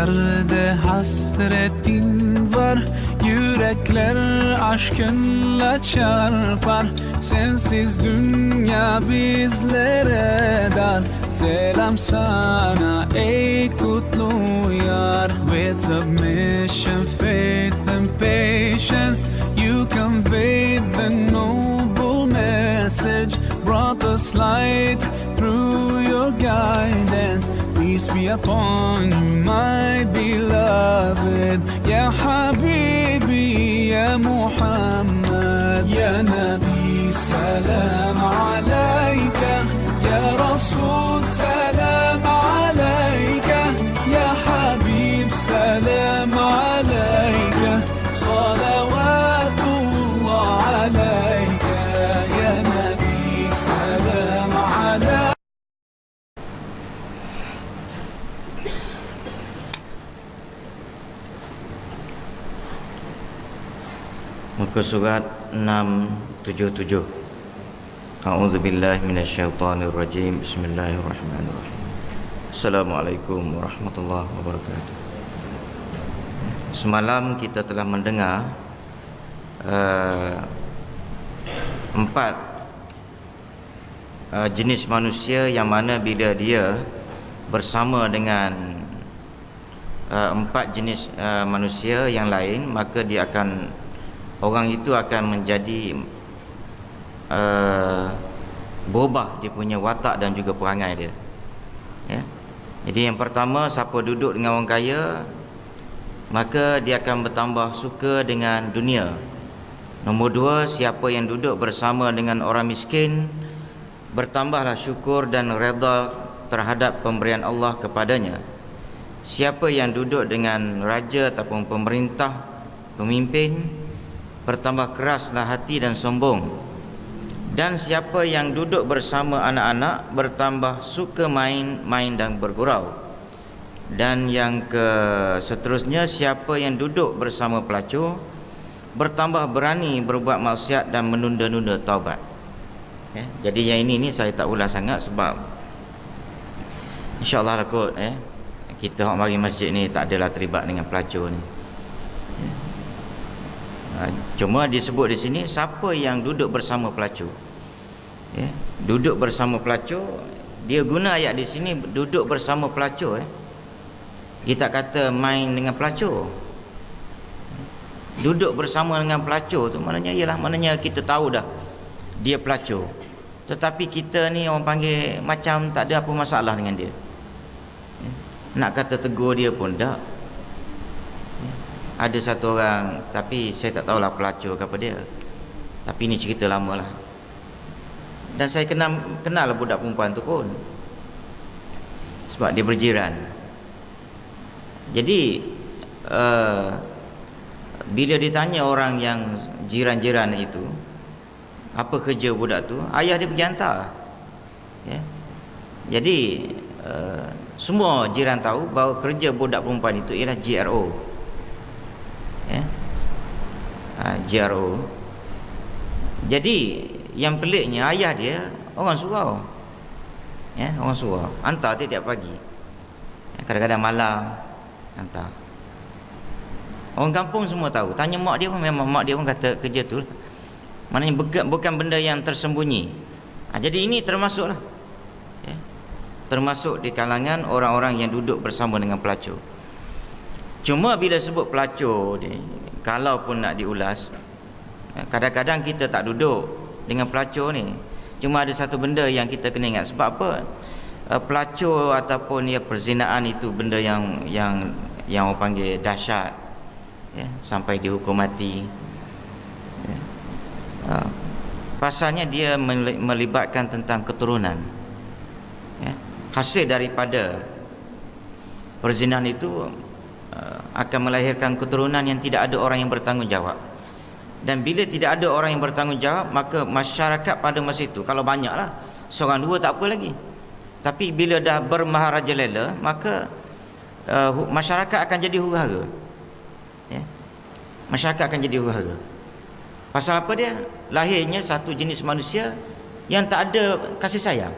Gözlerde hasretin var, yürekler aşkınla çarpar. Sensiz dünya bizlere dar. Selam sana ey kutlu yar. With submission, faith and patience, you conveyed the noble message, brought us light through your guidance. Peace be upon you, my beloved. Ya Habibi, Ya Muhammad, Ya Nabi, salam alayka. Ya Rasul, salam alayka. Ya Habib, salam alayka. Salawatullah alayka. Ya Nabi, salam alayka. Muka surat 677. A'udzubillahi minasyaitonirrajim. Bismillahirrahmanirrahim. Assalamualaikum warahmatullahi wabarakatuh. Semalam kita telah mendengar empat jenis manusia yang mana bila dia bersama dengan empat jenis manusia yang lain, maka orang itu akan menjadi berubah dia punya watak dan juga perangai dia, ya. Jadi yang pertama, siapa duduk dengan orang kaya, maka dia akan bertambah suka dengan dunia. Nombor dua, siapa yang duduk bersama dengan orang miskin, bertambahlah syukur dan redha terhadap pemberian Allah kepadanya. Siapa yang duduk dengan raja ataupun pemerintah, pemimpin, bertambah keraslah hati dan sombong. Dan siapa yang duduk bersama anak-anak, bertambah suka main dan bergurau. Dan yang seterusnya, siapa yang duduk bersama pelacur, bertambah berani berbuat maksiat dan menunda-nunda taubat, ya. Jadi yang ini saya tak ulas sangat sebab InsyaAllah lah kot, kita orang mari masjid ni tak adalah terlibat dengan pelacur ni. Cuma disebut di sini siapa yang duduk bersama pelacur, ya. Duduk bersama pelacur, dia guna ayat di sini duduk bersama pelacur, dia tak kata main dengan pelacur. Duduk bersama dengan pelacur tu maknanya kita tahu dah dia pelacur, tetapi kita ni orang panggil macam tak ada apa masalah dengan dia, ya. Nak kata tegur dia pun tak. Ada satu orang, tapi saya tak tahulah pelacur ke apa dia, tapi ni cerita lama lah. Dan saya kenal budak perempuan tu pun, sebab dia berjiran. Jadi bila ditanya orang yang jiran-jiran itu apa kerja budak tu, ayah dia pergi hantar, ya. Jadi semua jiran tahu bahawa kerja budak perempuan itu ialah GRO, ya. GRO. Jadi yang peliknya, ayah dia orang surau, ya, orang surau, hantar tiap-tiap pagi, ya, kadang-kadang malam hantar. Orang kampung semua tahu. Tanya mak dia pun, memang mak dia pun kata kerja tu lah. Maknanya bukan benda yang tersembunyi. Jadi ini termasuklah, ya, termasuk di kalangan orang-orang yang duduk bersama dengan pelacur. Cuma bila sebut pelacur ni, kalau pun nak diulas, kadang-kadang kita tak duduk dengan pelacur ni. Cuma ada satu benda yang kita kena ingat. Sebab apa? Pelacur ataupun ya perzinaan itu benda yang orang panggil dahsyat, ya, sampai dihukum mati, ya. Pasalnya dia melibatkan tentang keturunan, ya. Hasil daripada perzinahan itu akan melahirkan keturunan yang tidak ada orang yang bertanggungjawab. Dan bila tidak ada orang yang bertanggungjawab, maka masyarakat pada masa itu, kalau banyaklah, seorang dua tak apa lagi. Tapi bila dah bermaharajalela, maka masyarakat akan jadi huru-hara, ya. Masyarakat akan jadi huru-hara. Pasal apa dia? Lahirnya satu jenis manusia yang tak ada kasih sayang.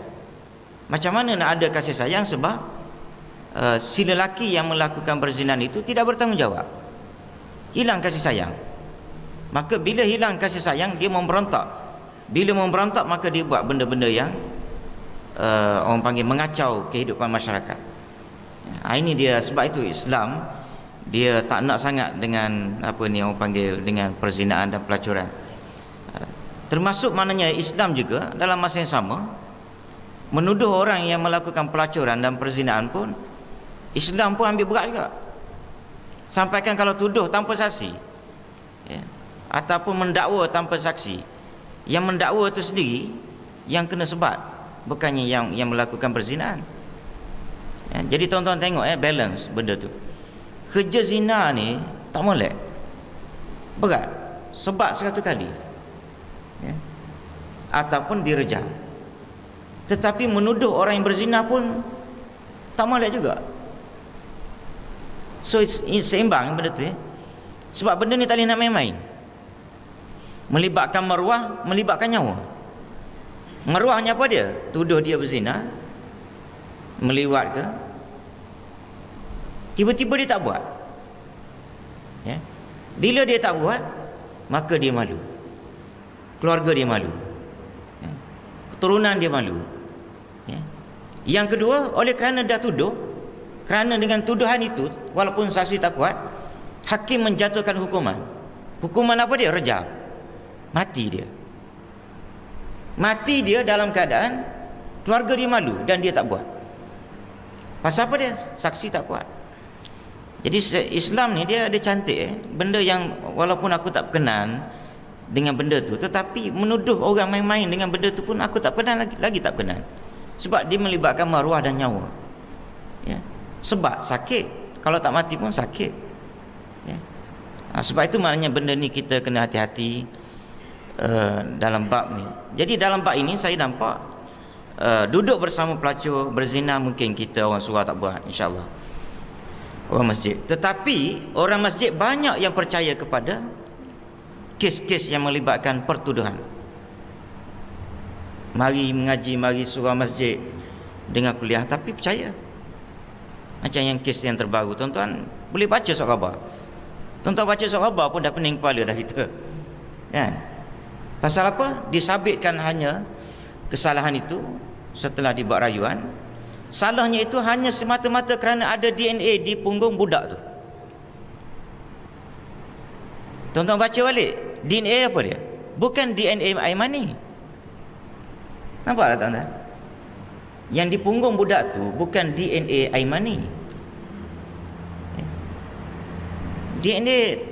Macam mana nak ada kasih sayang? Sebab si lelaki yang melakukan perzinahan itu tidak bertanggungjawab, hilang kasih sayang. Maka bila hilang kasih sayang, dia memberontak. Bila memberontak, maka dia buat benda-benda yang orang panggil mengacau kehidupan masyarakat. Ini dia, sebab itu Islam dia tak nak sangat dengan orang panggil dengan perzinahan dan pelacuran. Termasuk maknanya Islam juga dalam masa yang sama menuduh orang yang melakukan pelacuran dan perzinahan pun, Islam pun ambil berat juga. Sampaikan kalau tuduh tanpa saksi, ya, ataupun mendakwa tanpa saksi, yang mendakwa itu sendiri yang kena sebat, bukannya yang melakukan perzinahan. Ya, jadi tuan-tuan tengok balance benda tu. Kerja zina ni tak molek, berat, sebat 100 kali, ya, ataupun direjam. Tetapi menuduh orang yang berzina pun tak molek juga. So seimbang benda tu, ya. Sebab benda ni tak boleh nak main-main. Melibatkan maruah, melibatkan nyawa. Maruahnya apa dia? Tuduh dia berzina, meliwat ke, tiba-tiba dia tak buat, ya. Bila dia tak buat, maka dia malu, keluarga dia malu, ya, keturunan dia malu, ya. Yang kedua, oleh kerana dah tuduh, kerana dengan tuduhan itu walaupun saksi tak kuat, hakim menjatuhkan hukuman. Hukuman apa dia? Rejam, mati dia. Mati dia dalam keadaan keluarga dia malu dan dia tak buat. Pasal apa dia? Saksi tak kuat. Jadi Islam ni dia ada cantik, benda yang walaupun aku tak berkenan dengan benda tu, tetapi menuduh orang main-main dengan benda tu pun aku tak berkenan, lagi tak berkenan. Sebab dia melibatkan maruah dan nyawa, ya. Sebab sakit, kalau tak mati pun sakit, ya. Sebab itu maknanya benda ni kita kena hati-hati dalam bab ni. Jadi dalam bab ini saya nampak duduk bersama pelacur berzina mungkin kita orang surau tak buat, insya-Allah, orang masjid. Tetapi orang masjid banyak yang percaya kepada kes-kes yang melibatkan pertuduhan. Mari mengaji, mari surau masjid dengan kuliah, tapi percaya. Macam yang kes yang terbaru, tuan-tuan boleh baca surat khabar. Tuan-tuan baca surat khabar pun dah pening kepala dah kita, kan? Pasal apa? Disabitkan hanya kesalahan itu setelah dibuat rayuan. Salahnya itu hanya semata-mata kerana ada DNA di punggung budak tu. Tuan-tuan baca balik, DNA apa dia? Bukan DNA Aimani. Nampak tak tuan-tuan? Yang di punggung budak tu bukan DNA Aimani. DNA,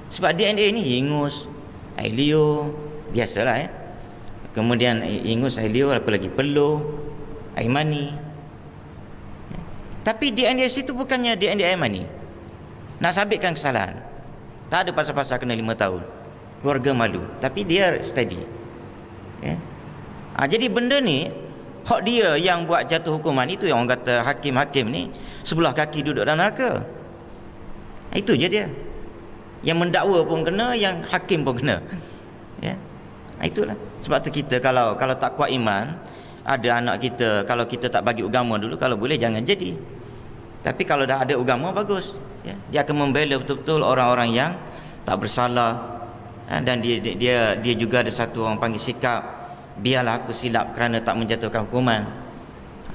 sebab DNA ni hingus, Ailio, biasalah, ya. Kemudian ingus, Ailio, apa lagi, peluh, Aimani. Tapi DNA situ bukannya DNA Aimani. Nak sabitkan kesalahan, tak ada pasal-pasal kena 5 tahun, keluarga malu, tapi dia steady, ya. Jadi benda ni hak dia yang buat jatuh hukuman. Itu yang orang kata hakim-hakim ni sebelah kaki duduk dalam neraka. Itu je dia. Yang mendakwa pun kena, yang hakim pun kena, ya. Itulah sebab tu kita kalau tak kuat iman, ada anak kita, kalau kita tak bagi agama dulu, kalau boleh jangan jadi. Tapi kalau dah ada agama, bagus, ya. Dia akan membela betul-betul orang-orang yang tak bersalah, dan dia juga ada satu orang panggil sikap, biarlah aku silap kerana tak menjatuhkan hukuman.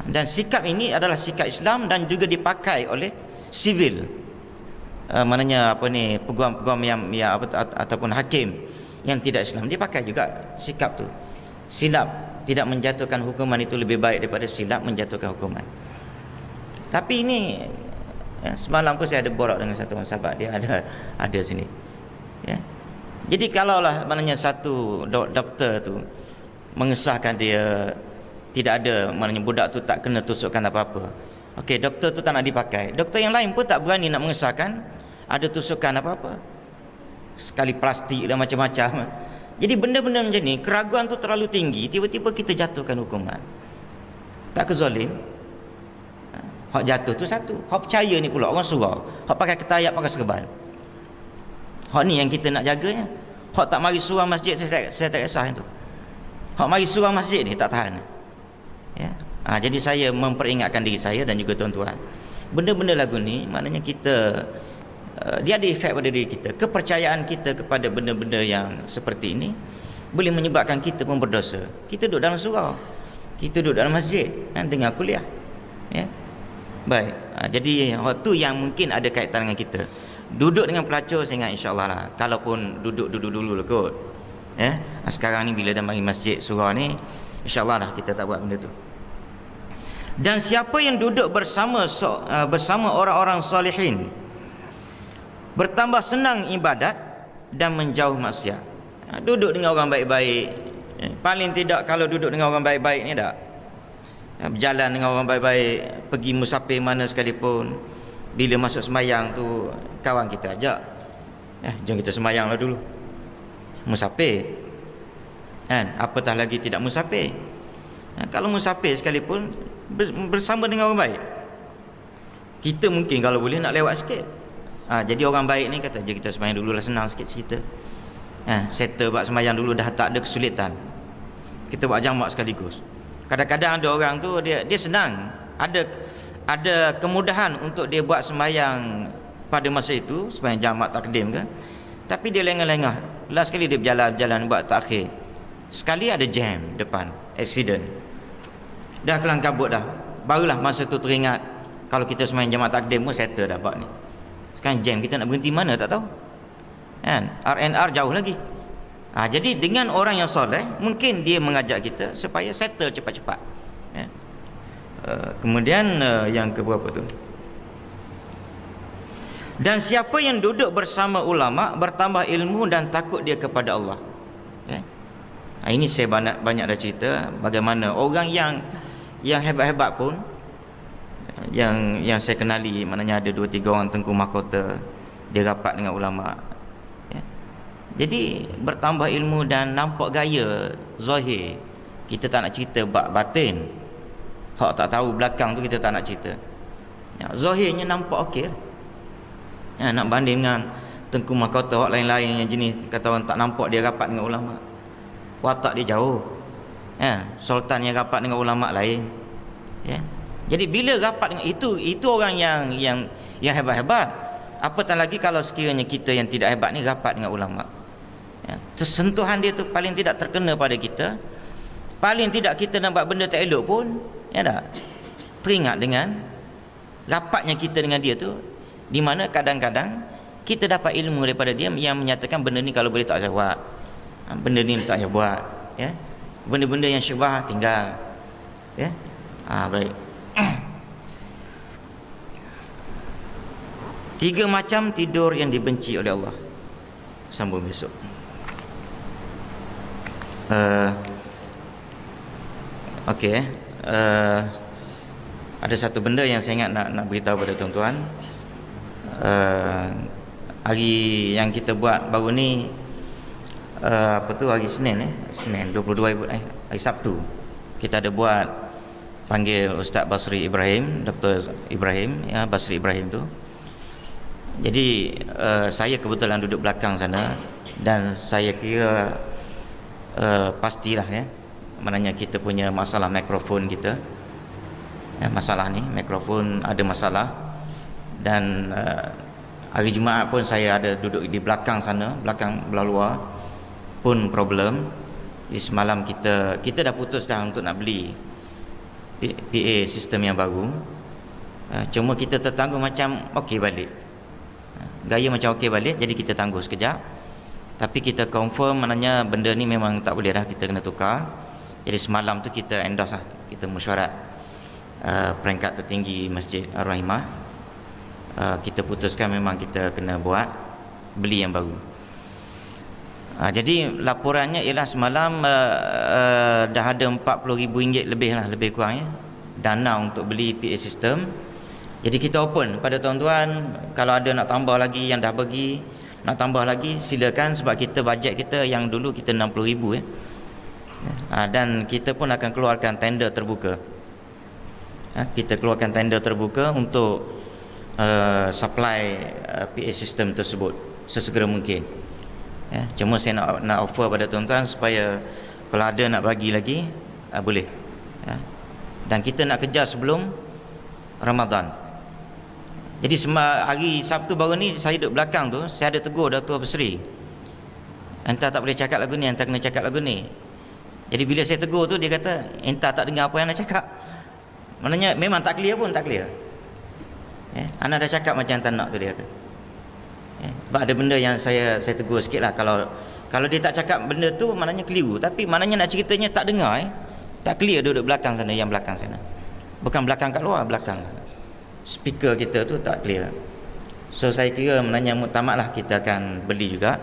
Dan sikap ini adalah sikap Islam dan juga dipakai oleh sivil, maknanya peguam-peguam yang ataupun hakim yang tidak Islam, dia pakai juga sikap tu. Silap tidak menjatuhkan hukuman itu lebih baik daripada silap menjatuhkan hukuman. Tapi ini, ya, semalam pun saya ada borak dengan satu orang sahabat, dia ada sini, ya. Jadi kalaulah maknanya satu doktor tu mengesahkan dia tidak ada, maknanya budak tu tak kena tusukan apa-apa, okey, doktor tu tak nak dipakai, doktor yang lain pun tak berani nak mengesahkan ada tusukan apa-apa, sekali plastik dan macam-macam. Jadi benda-benda macam ni, keraguan tu terlalu tinggi, tiba-tiba kita jatuhkan hukuman. Tak ke zalim? Hak jatuh tu satu, hak percaya ni pula orang surau, hak pakai ketayap, pakai serban. Hak ni yang kita nak jaganya. Hak tak mari surau masjid, saya tak kisah itu. Hak mari surau masjid ni tak tahan, ya. Jadi saya memperingatkan diri saya dan juga tuan-tuan, benda-benda lagu ni maknanya kita dia ada efek pada diri kita. Kepercayaan kita kepada benda-benda yang seperti ini boleh menyebabkan kita pun berdosa. Kita duduk dalam surau, kita duduk dalam masjid dengar kuliah, ya. Baik, jadi waktu yang mungkin ada kaitan dengan kita duduk dengan pelacur, saya ingat insya-Allah lah, kalaupun duduk dulu lah kot, ya. Sekarang ni bila dah mari masjid surau ni, insya-Allah dah kita tak buat benda tu. Dan siapa yang duduk bersama orang-orang salihin, bertambah senang ibadat dan menjauh maksiat. Duduk dengan orang baik-baik, paling tidak kalau duduk dengan orang baik-baik ni tak, berjalan dengan orang baik-baik, pergi musafir mana sekalipun, bila masuk sembahyang tu kawan kita ajak, jom kita sembahyanglah dulu, musafir kan, apatah lagi tidak musafir. Kalau musafir sekalipun bersama dengan orang baik, kita mungkin kalau boleh nak lewat sikit. Jadi orang baik ni kata, je kita sembahyang dulu lah, senang sikit cerita, settle buat sembahyang dulu, dah tak ada kesulitan, kita buat jamak sekaligus. Kadang-kadang ada orang tu dia senang, ada kemudahan untuk dia buat sembahyang pada masa itu, sembahyang jamak takdim kan, tapi dia lengah-lengah. Last sekali dia berjalan buat takhir, sekali ada jam depan, accident, dah kelang kabut dah. Barulah masa tu teringat, kalau kita sembahyang jamak takdim pun settle dah bab ni. Sekarang jam, kita nak berhenti mana tak tahu kan, RNR jauh lagi. Jadi dengan orang yang soleh, mungkin dia mengajak kita supaya settle cepat-cepat, ya. Kemudian yang keberapa tu, dan siapa yang duduk bersama ulama, bertambah ilmu dan takut dia kepada Allah, ya. Ini saya banyak dah cerita bagaimana orang yang hebat-hebat pun, yang saya kenali, maknanya ada 2-3 orang tengku mahkota, dia rapat dengan ulama, ya. Jadi bertambah ilmu dan nampak gaya zahir. Kita tak nak cerita bab batin, hak tak tahu belakang tu kita tak nak cerita, ya. Zahirnya nampak okey, ya. Nak banding dengan tengku mahkota hak lain-lain yang jenis kata orang tak nampak dia rapat dengan ulama, watak dia jauh, ya. Sultan yang rapat dengan ulama lain, ya. Jadi bila rapat dengan itu orang yang hebat-hebat, apatah lagi kalau sekiranya kita yang tidak hebat ni rapat dengan ulama, ya. Tersentuhan dia tu paling tidak terkena pada kita, paling tidak kita nak buat benda tak elok pun, ya tak, teringat dengan rapatnya kita dengan dia tu, di mana kadang-kadang kita dapat ilmu daripada dia yang menyatakan benda ni kalau boleh tak saya buat, benda ni tak saya buat, ya. Benda-benda yang syubhah tinggal, ya. Baik. 3 macam tidur yang dibenci oleh Allah. Sambung besok. Okey. Ada satu benda yang saya ingat nak beritahu pada tuan-tuan. Hari yang kita buat baru ni, hari Senin, Senin 22 hari Sabtu, kita ada buat panggil Ustaz Basri Ibrahim, Dr. Ibrahim, ya, Basri Ibrahim tu. Jadi saya kebetulan duduk belakang sana, dan saya kira pastilah, ya, maknanya kita punya masalah mikrofon kita, ya, masalah ni mikrofon ada masalah. Dan hari Jumaat pun saya ada duduk di belakang sana, belakang belah luar pun problem. Jadi semalam kita dah putus dah untuk nak beli PA sistem yang baru. Cuma kita tertangguh macam okey balik, gaya macam okey balik, jadi kita tangguh sekejap. Tapi kita confirm maknanya benda ni memang tak boleh dah, kita kena tukar. Jadi semalam tu kita endorse lah, kita mesyuarat peringkat tertinggi Masjid Ar-Rahimah, kita putuskan memang kita kena beli yang baru. Jadi laporannya ialah semalam dah ada RM40,000 lebih kurang, ya, dana untuk beli PA system. Jadi kita open pada tuan-tuan, kalau ada nak tambah lagi yang dah bagi, nak tambah lagi silakan, sebab kita bajet kita yang dulu kita RM60,000, ya. Dan kita pun akan keluarkan tender terbuka. Kita keluarkan tender terbuka untuk supply PA system tersebut sesegera mungkin, ya. Cuma saya nak offer pada tuan-tuan supaya kalau ada nak bagi lagi, boleh, ya. dan kita nak kejar sebelum Ramadan. Jadi hari Sabtu baru ni saya duduk belakang tu, saya ada tegur Dato' Besri, "Entah tak boleh cakap lagu ni, entah kena cakap lagu ni." Jadi bila saya tegur tu, dia kata, "Entah tak dengar apa yang nak cakap." Maknanya memang tak clear pun, tak clear. Ana dah cakap macam tak nak tu, dia kata. Sebab ada benda yang saya tegur sikit lah. Kalau dia tak cakap benda tu, maknanya keliru. Tapi maknanya nak ceritanya tak dengar, tak clear duduk belakang sana, yang belakang sana. Bukan belakang kat luar, belakang. Speaker kita tu tak clear. So saya kira maknanya muktamad lah, kita akan beli juga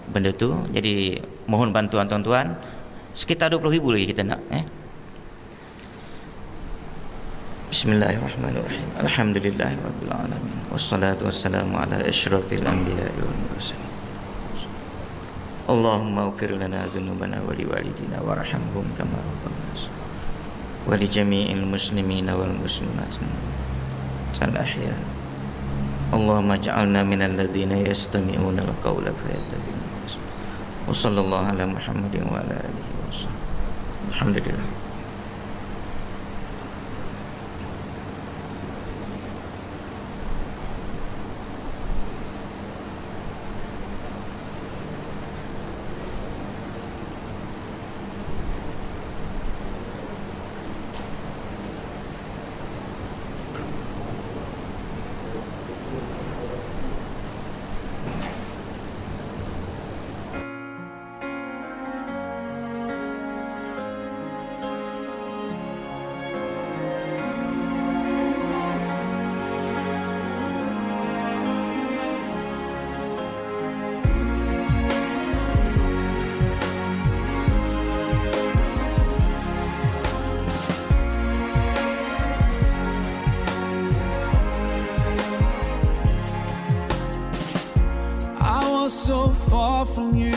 benda tu. Jadi mohon bantuan tuan-tuan. Sekitar 20,000 lagi kita nak. Bismillahirrahmanirrahim. Alhamdulillahirabbil alamin. Wassalatu wassalamu ala asyrafil anbiya'i wal mursalin. Allahumma ighfir lana dzunubana wa liwalidina warhamhum kama rabbayana wa li jami'il muslimina wal muslimat al ahya. Allahumma ij'alna minal ladzina yastami'una al-qawla fayattabi'una ahsana. Wa sallallahu ala Muhammadin wa ala alihi wasallam. Alhamdulillah. So far from you,